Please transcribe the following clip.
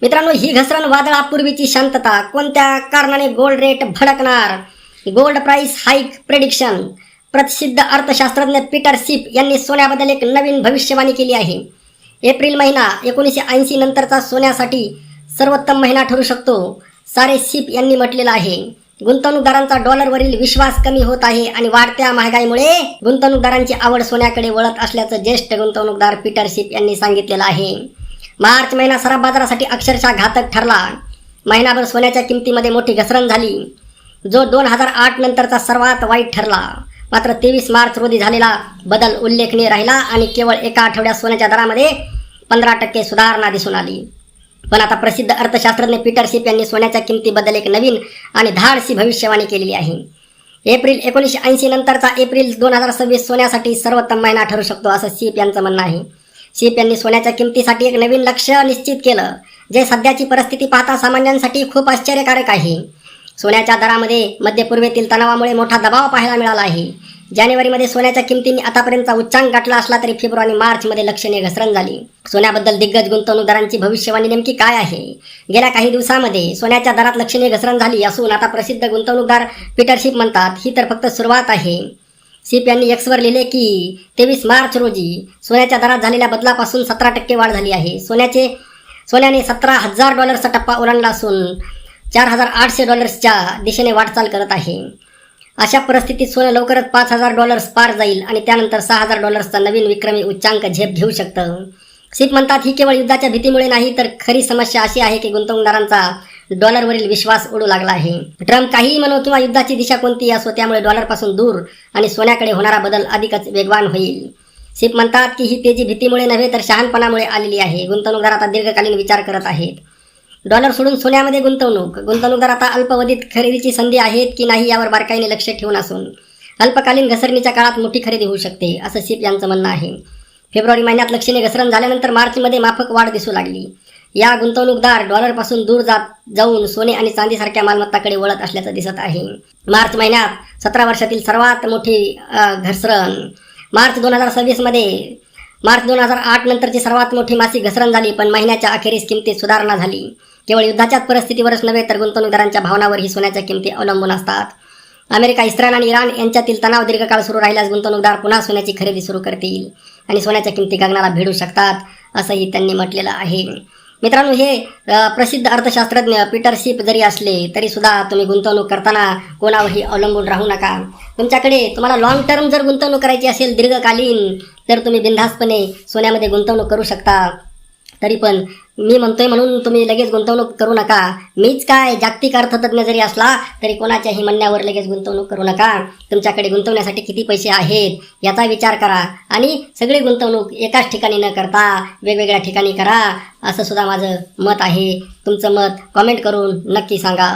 मित्रांनो, ही घसरण वादळापूर्वीची शांतता कोणत्या कारणाने गोल्ड रेट भडकणार? Gold price hike prediction. प्रसिद्ध अर्थशास्त्रज्ञ पीटर शिप यांनी सोन्याबद्दल एक नवीन भविष्यवाणी केली आहे. एप्रिल महिना 1980 नंतरचा सोन्यासाठी सर्वोत्तम महिना ठरू शकतो, सारे शिप यांनी म्हटलेलं आहे. गुंतवणूकदारांचा डॉलरवरील विश्वास कमी होत आहे आणि वाढत्या महागाईमुळे गुंतवणूकदारांची आवड सोन्याकडे वळत असल्याचं ज्येष्ठ गुंतवणूकदार पीटर शिप यांनी सांगितलेलं आहे. मार्च महिना सराफ बाजारासाठी अक्षरशः घातक ठरला. महिनाभर सोन्याच्या किमतीमध्ये मोठी घसरण झाली, जो 2008 नंतरचा सर्वात वाईट ठरला. मात्र 23 मार्च रोजी झालेला बदल उल्लेखनीय राहिला आणि केवळ एका आठवड्यात सोन्याच्या दरामध्ये 15% सुधारणा दिसून आली. पण आता प्रसिद्ध अर्थशास्त्रज्ञ पीटर शिप यांनी सोन्याच्या किमतीबद्दल एक नवीन आणि धाडसी भविष्यवाणी केलेली आहे. एप्रिल 1980 नंतरचा एप्रिल 2026 सोन्यासाठी सर्वोत्तम महिना ठरू शकतो, असं शिप यांचं म्हणणं आहे. शिप यांनी सोन्याच्या किमतीसाठी एक नवीन लक्ष्य निश्चित केलं, जे सध्याची परिस्थिती पाहता सामान्यांसाठी खूप आश्चर्यकारक आहे. सोन्याच्या दरामध्ये मध्य पूर्वेतील तणावामुळे मोठा दबाव पाहायला मिळाला आहे. जानेवारीमध्ये सोन्याच्या किमतींनी आतापर्यंतचा उच्चांक गाठला असला तरी फेब्रुवारी मार्चमध्ये लक्षणीय घसरण झाली. सोन्याबद्दल दिग्गज गुंतवणूकदारांची भविष्यवाणी नेमकी काय आहे? गेल्या काही दिवसांमध्ये सोन्याच्या दरात लक्षणीय घसरण झाली असून आता प्रसिद्ध गुंतवणूकदार पीटर शिप म्हणतात, ही तर फक्त सुरुवात आहे. शिप यांनी एक्सवर लिहिले की 23 मार्च रोजी सोन्याच्या दरात झालेल्या बदलापासून 17% वाढ झाली आहे. सोन्याने $17,000चा टप्पा ओलांडला असून $4,800च्या दिशेने वाटचाल करत आहे. अशा परिस्थितीत सोनं लवकरच $5,000 पार जाईल आणि त्यानंतर $6,000चा नवीन विक्रमी उच्चांक झेप घेऊ शकतं. शिप म्हणतात, ही केवळ युद्धाच्या भीतीमुळे नाही, तर खरी समस्या अशी आहे की गुंतवणूकदारांचा डॉलरवरील विश्वास उडू लागला आहे. ट्रम्प काहीही म्हणो किंवा युद्धाची दिशा कोणतीही असो, त्यामुळे डॉलरपासून दूर आणि सोन्याकडे होणारा बदल अधिकच वेगवान होईल. शिप म्हणतात की ही तेजी भीतीमुळे नव्हे तर शहाणपणामुळे आलेली आहे. गुंतवणूकदार आता दीर्घकालीन विचार करत आहेत. डॉलर सोडून सोन्यामध्ये गुंतवणूकदार आता अल्पावधीत खरेदीची संधी आहेत की नाही यावर बारकाईने लक्ष ठेवून असून अल्पकालीन घसरणीच्या काळात मोठी खरेदी होऊ शकते, असं शिप यांचं म्हणणं आहे. फेब्रुवारी महिन्यात लक्षणीय घसरण झाल्यानंतर मार्चमध्ये माफक वाढ दिसू लागली. या गुंतवणूकदार डॉलरपासून दूर जाऊन सोने आणि चांदीसारख्या मालमत्ताकडे वळत असल्याचं दिसत आहे. मार्च महिन्यात 17 वर्षातील सर्वात मोठी घसरण. मार्च 2008 नंतरची सर्वात मोठी मासिक घसरण झाली, पण महिन्याच्या अखेरीस किमतीत सुधारणा झाली. केवळ युद्धाच्याच परिस्थितीवरच नव्हे तर गुंतवणूकदारांच्या भावनावरही सोन्याच्या किमती अवलंबून असतात. अमेरिका, इस्रायल आणि इराण यांच्यातील तणाव दीर्घकाळ सुरू राहिल्यास गुंतवणूकदार पुन्हा सोन्याची खरेदी सुरू करतील आणि सोन्याच्या किमती गगनाला भिडू शकतात, असंही त्यांनी म्हटलेलं आहे. मित्रांनो, हे प्रसिद्ध अर्थशास्त्रज्ञ पीटर शिप जरी असले तरी सुद्धा तुम्ही गुंतवणूक करताना कोणावरही अवलंबून राहू नका. तुम्हाला लॉंग टर्म जर गुंतवणूक करायची असेल, दीर्घकालीन, तर तुम्ही बिनधास्तपणे सोन्यामध्ये गुंतवणूक करू शकता. तरी पण मी म्हणतोय म्हणून तुम्ही लगेच गुंतवणूक करू नका. मीच काय, जागतिक अर्थतज्ञ जरी असला तरी कोणाच्याही म्हणण्यावर लगेच गुंतवणूक करू नका. तुमच्याकडे गुंतवण्यासाठी किती पैसे आहेत याचा विचार करा आणि सगळी गुंतवणूक एकाच ठिकाणी न करता वेगवेगळ्या ठिकाणी करा, असं सुद्धा माझं मत आहे. तुमचं मत कॉमेंट करून नक्की सांगा.